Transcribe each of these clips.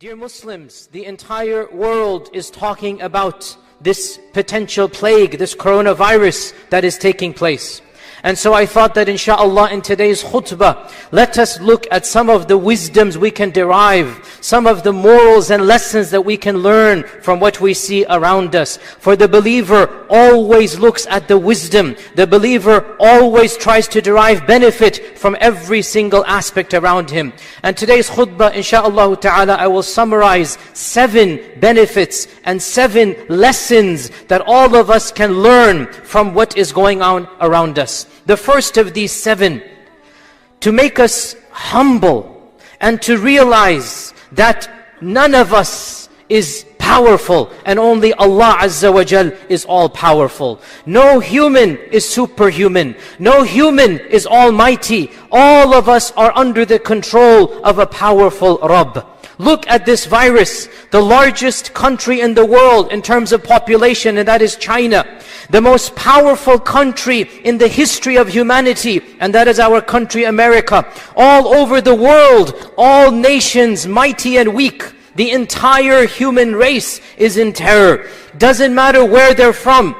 Dear Muslims, the entire world is talking about this potential plague, this coronavirus that is taking place. And so I thought that inshallah in today's khutbah, let us look at some of the wisdoms we can derive, some of the morals and lessons that we can learn from what we see around us. For the believer always looks at the wisdom. The believer always tries to derive benefit from every single aspect around him. And today's khutbah, inshallah ta'ala, I will summarize 7 benefits and 7 lessons that all of us can learn from what is going on around us. The first of these 7, to make us humble and to realize that none of us is powerful and only Allah Azza wa Jal is all powerful. No human is superhuman. No human is almighty. All of us are under the control of a powerful Rabb. Look at this virus, the largest country in the world in terms of population, and that is China. The most powerful country in the history of humanity, and that is our country, America. All over the world, all nations, mighty and weak, the entire human race is in terror. Doesn't matter where they're from.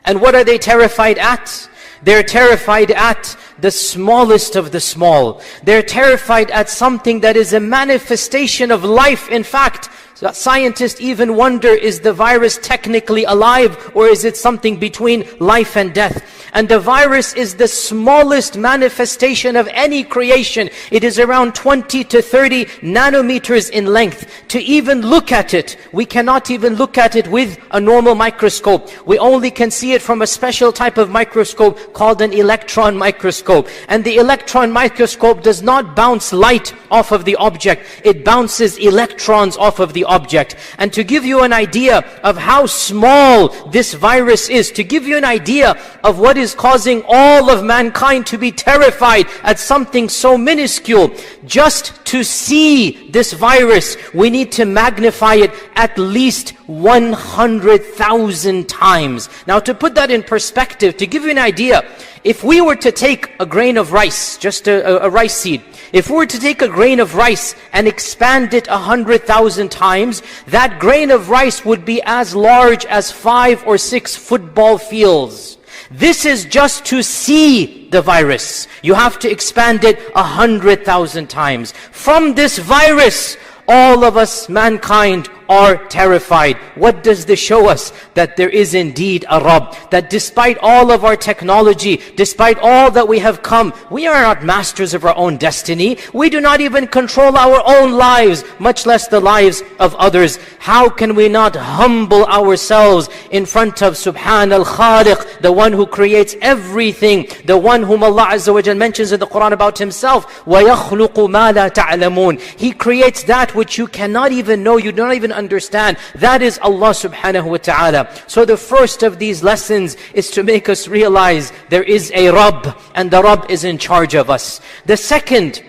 And what are they terrified at? They're terrified at the smallest of the small. They're terrified at something that is a manifestation of life. In fact, scientists even wonder, is the virus technically alive, or is it something between life and death? And the virus is the smallest manifestation of any creation. It is around 20 to 30 nanometers in length. To even look at it, we cannot even look at it with a normal microscope. We only can see it from a special type of microscope called an electron microscope. And the electron microscope does not bounce light off of the object. It bounces electrons off of the object. And to give you an idea of how small this virus is, to give you an idea of what is causing all of mankind to be terrified at something so minuscule, just to see this virus, we need to magnify it at least 100,000 times. Now to put that in perspective, to give you an idea, if we were to take a grain of rice, just a rice seed, if we were to take a grain of rice and expand it 100,000 times, that grain of rice would be as large as 5 or 6 football fields. This is just to see the virus. You have to expand it 100,000 times. From this virus, all of us, mankind, are terrified. What does this show us? That there is indeed a Rabb. That despite all of our technology, despite all that we have come, we are not masters of our own destiny. We do not even control our own lives, much less the lives of others. How can we not humble ourselves in front of Subhan al-Khaliq, the one who creates everything, the one whom Allah Azza wa Jal mentions in the Quran about Himself, وَيَخْلُقُ مَا لَا تَعْلَمُونَ. He creates that which you cannot even know, you do not even understand. That is Allah subhanahu wa ta'ala. So the first of these lessons is to make us realize there is a Rabb, and the Rabb is in charge of us. The second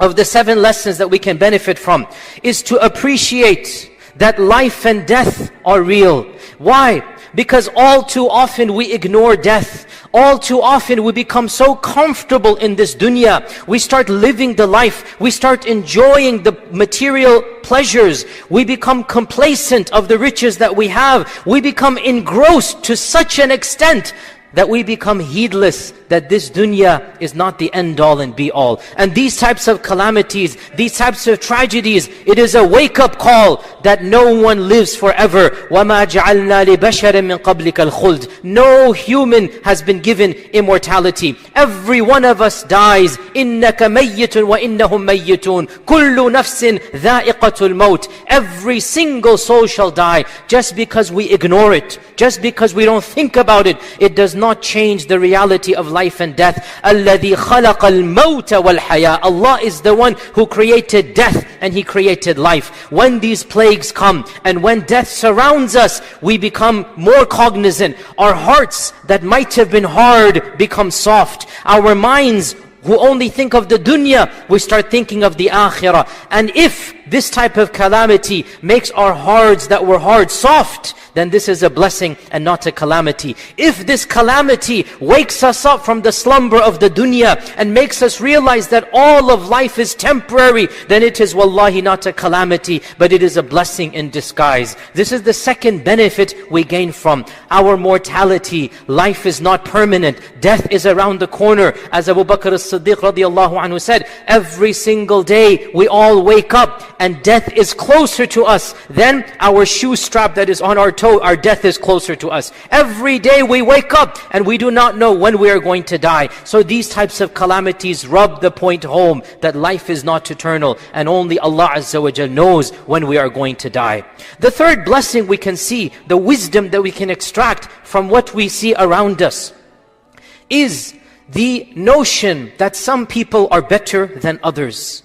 of the 7 lessons that we can benefit from is to appreciate that life and death are real. Why? Because all too often we ignore death. All too often we become so comfortable in this dunya. We start living the life. We start enjoying the material pleasures. We become complacent of the riches that we have. We become engrossed to such an extent that we become heedless that this dunya is not the end all and be all. And these types of calamities, these types of tragedies, it is a wake-up call that no one lives forever. وَمَا جَعَلْنَا لِبَشَرٍ مِّن قَبْلِكَ الْخُلْدِ. No human has been given immortality. Every one of us dies. إِنَّكَ مَيِّتٌ وَإِنَّهُمْ مَيِّتُونَ كُلُّ نَفْسٍ ذَائِقَةُ الْمَوْتِ. Every single soul shall die. Just because we ignore it, just because we don't think about it, it does not change the reality of life and death. الَّذِي خَلَقَ الْمَوْتَ وَالْحَيَاةَ. Allah is the one who created death and He created life. When these plagues come and when death surrounds us, we become more cognizant. Our hearts that might have been hard become soft. Our minds who only think of the dunya, we start thinking of the akhirah. And if this type of calamity makes our hearts that were hard soft, then this is a blessing and not a calamity. If this calamity wakes us up from the slumber of the dunya and makes us realize that all of life is temporary, then it is wallahi not a calamity, but it is a blessing in disguise. This is the second benefit we gain from our mortality. Life is not permanent. Death is around the corner. As Abu Bakr as-Siddiq radiallahu anhu said, every single day we all wake up and death is closer to us than our shoe strap that is on our toe. Our death is closer to us. Every day we wake up and we do not know when we are going to die. So these types of calamities rub the point home that life is not eternal and only Allah Azza wa Jal knows when we are going to die. The third blessing we can see, the wisdom that we can extract from what we see around us, is the notion that some people are better than others.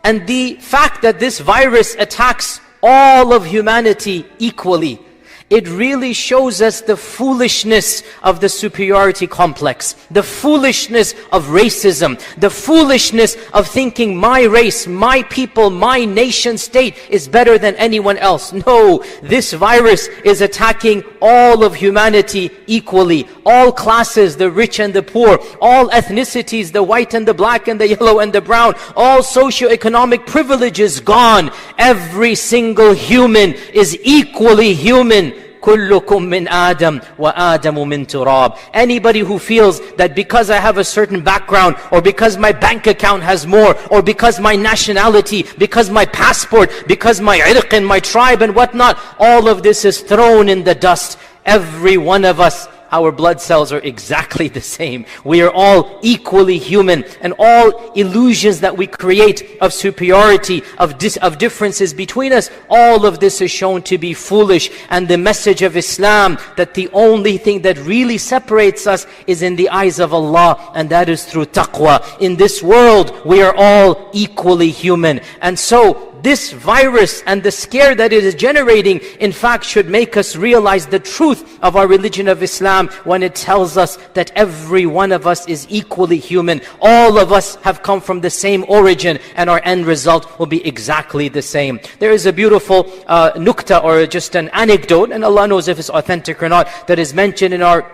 And the fact that this virus attacks all of humanity equally. It really shows us the foolishness of the superiority complex, the foolishness of racism, the foolishness of thinking my race, my people, my nation state is better than anyone else. No, this virus is attacking all of humanity equally. All classes, the rich and the poor, all ethnicities, the white and the black and the yellow and the brown, all socio-economic privileges gone. Every single human is equally human. كُلُّكُم مِّنْ آدَمَ وَآدَمُ مِّن تُرَابٍ. Anybody who feels that because I have a certain background, or because my bank account has more, or because my nationality, because my passport, because my irq and my tribe and whatnot, all of this is thrown in the dust. Every one of us, our blood cells are exactly the same. We are all equally human, and all illusions that we create of superiority, of differences between us, all of this is shown to be foolish. And the message of Islam, that the only thing that really separates us is in the eyes of Allah, and that is through taqwa. In this world, we are all equally human. And so, this virus and the scare that it is generating, in fact, should make us realize the truth of our religion of Islam when it tells us that every one of us is equally human. All of us have come from the same origin, and our end result will be exactly the same. There is a beautiful nukta, or just an anecdote, and Allah knows if it's authentic or not, that is mentioned in our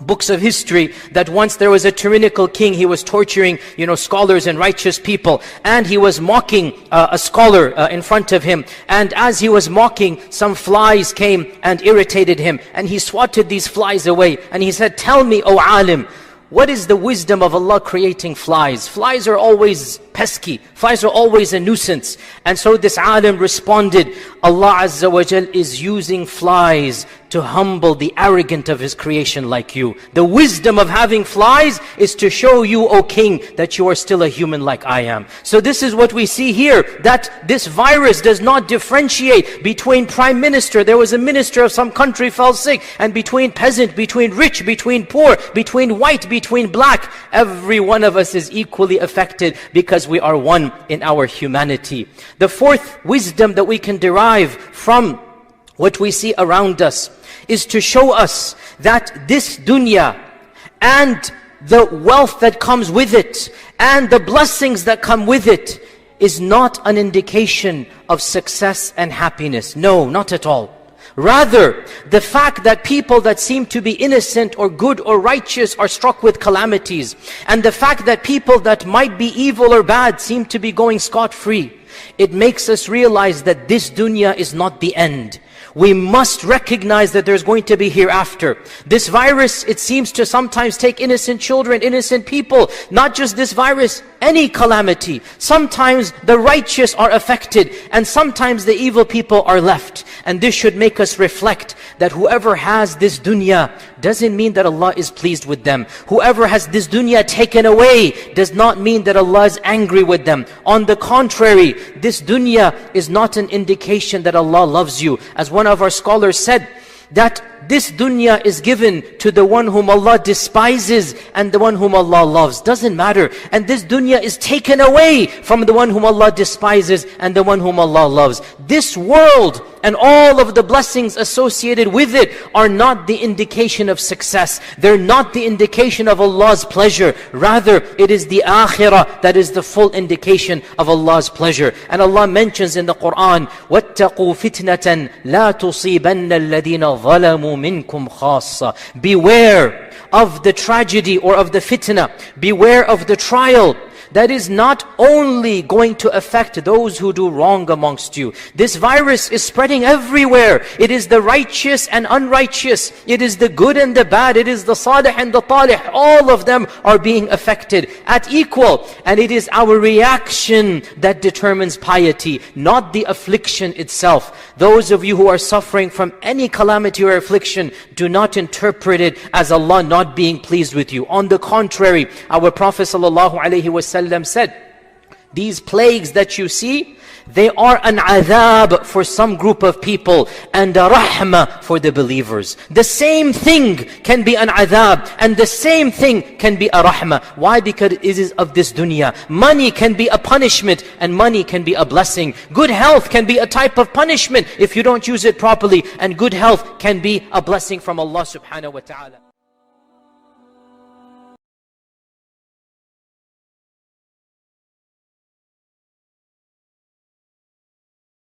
books of history, that once there was a tyrannical king. He was torturing, scholars and righteous people, and he was mocking a scholar in front of him. And as he was mocking, some flies came and irritated him, and he swatted these flies away, and he said, "Tell me, O alim, what is the wisdom of Allah creating flies? Flies are always pesky. Flies are always a nuisance." And so this alim responded, Allah Azza wa Jal is using flies to humble the arrogant of His creation like you. The wisdom of having flies is to show you, O king, that you are still a human like I am. So this is what we see here, that this virus does not differentiate between prime minister. There was a minister of some country fell sick, and between peasant, between rich, between poor, between white, between black. Every one of us is equally affected because we are one in our humanity. The fourth wisdom that we can derive from what we see around us is to show us that this dunya and the wealth that comes with it and the blessings that come with it is not an indication of success and happiness. No, not at all. Rather, the fact that people that seem to be innocent or good or righteous are struck with calamities, and the fact that people that might be evil or bad seem to be going scot-free, it makes us realize that this dunya is not the end. We must recognize that there's going to be hereafter. This virus, it seems to sometimes take innocent children, innocent people. Not just this virus, any calamity. Sometimes the righteous are affected, and sometimes the evil people are left. And this should make us reflect that whoever has this dunya doesn't mean that Allah is pleased with them. Whoever has this dunya taken away does not mean that Allah is angry with them. On the contrary, this dunya is not an indication that Allah loves you. As one of our scholars said, that this dunya is given to the one whom Allah despises and the one whom Allah loves. Doesn't matter. And this dunya is taken away from the one whom Allah despises and the one whom Allah loves. This world and all of the blessings associated with it are not the indication of success. They're not the indication of Allah's pleasure. Rather, it is the akhirah that is the full indication of Allah's pleasure. And Allah mentions in the Quran, وَاتَّقُوا فِتْنَةً لَا تُصِيبَنَّ الَّذِينَ ظَلَمُوا مِنْكُمْ خَاصَّةً. Beware of the tragedy or of the fitna. Beware of the trial that is not only going to affect those who do wrong amongst you. This virus is spreading everywhere. It is the righteous and unrighteous. It is the good and the bad. It is the salih and the talih. All of them are being affected at equal. And it is our reaction that determines piety, not the affliction itself. Those of you who are suffering from any calamity or affliction, do not interpret it as Allah not being pleased with you. On the contrary, our Prophet ﷺ said, these plagues that you see, they are an adhab for some group of people and a rahmah for the believers. The same thing can be an adhab and the same thing can be a rahmah. Why? Because it is of this dunya. Money can be a punishment and money can be a blessing. Good health can be a type of punishment if you don't use it properly, and good health can be a blessing from Allah subhanahu wa ta'ala.